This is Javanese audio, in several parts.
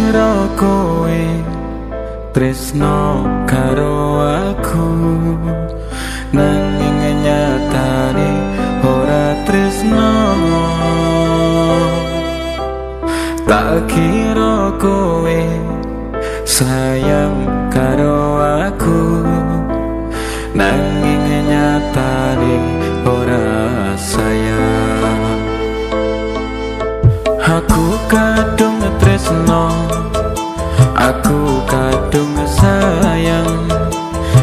kira kowe tresno karo aku, nanging nyatane ora tresno. Tak kira kowe sayang karo aku, nanging nyatane ora sayang. Aku kadung tresno, aku kadung sayang,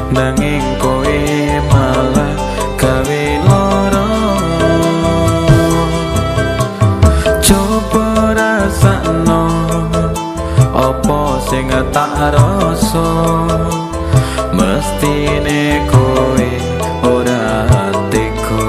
nanging kowe malah gawe lara. Coba rasakno apa sing tak rasa, mestine kowe ora tega.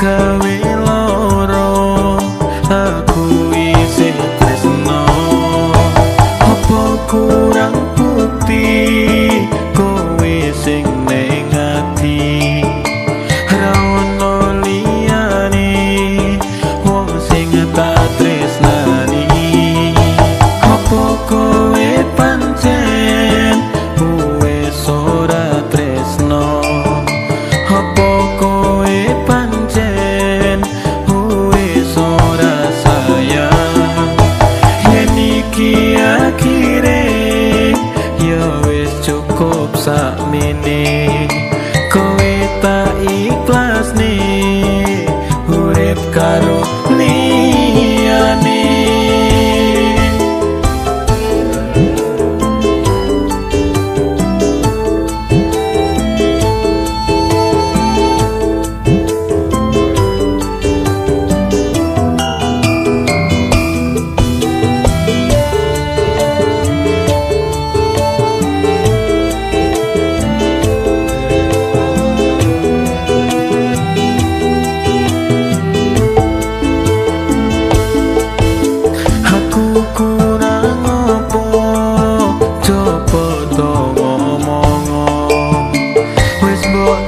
Gawe loro aku isih tresno, apa kurang bukti kowe sing ning ati, ra ono liyane wong sing tak tresnani. Apa kowe pancen wis ora tresno, apa kowe pancen cukup sakmene, kowe tak ikhlas nih urip karo liyane.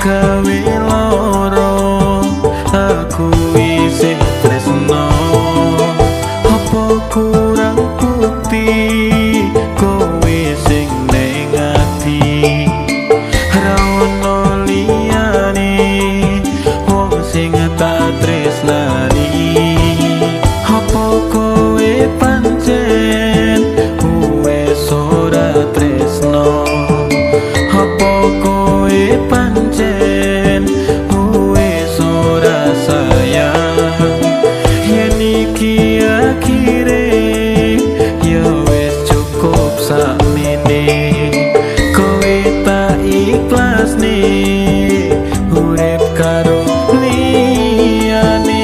Gawe loro aku isih tresno, apa kurang bukti kowe sing ning ati, ra ono liyane wong sing tak tresnani. Apa kowe pancen wis ora tresno, apa kowe pancen wis ora sayang. Yen iki akhire ya wis cukup sakmene, kowe tak ikhlas nih urip karo liyane.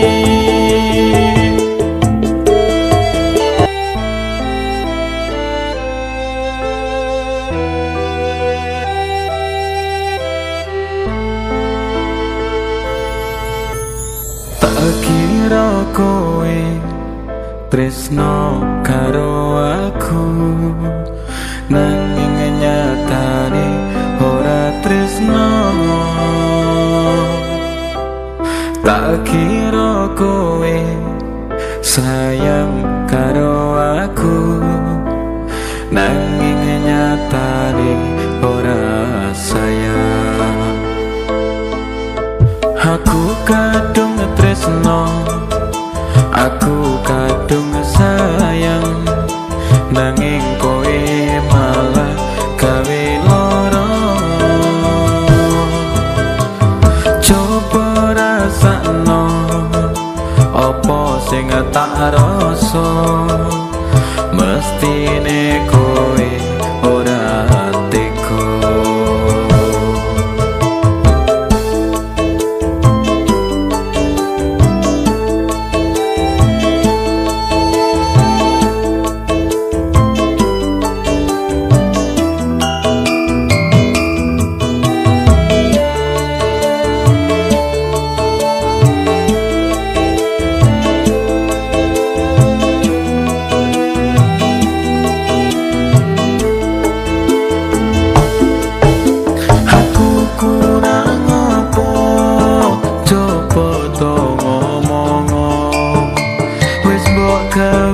Kira kowe tresno karo aku, nanging nyatane ora tresno. Tak kira kowe sayang karo aku, nanging nyatane ora sayang. Aku kadung tresno, aku kadung sayang, nanging kowe malah gawe lara. Coba rasakno apa sing tak rasa, mestine kowe ora tega. gawe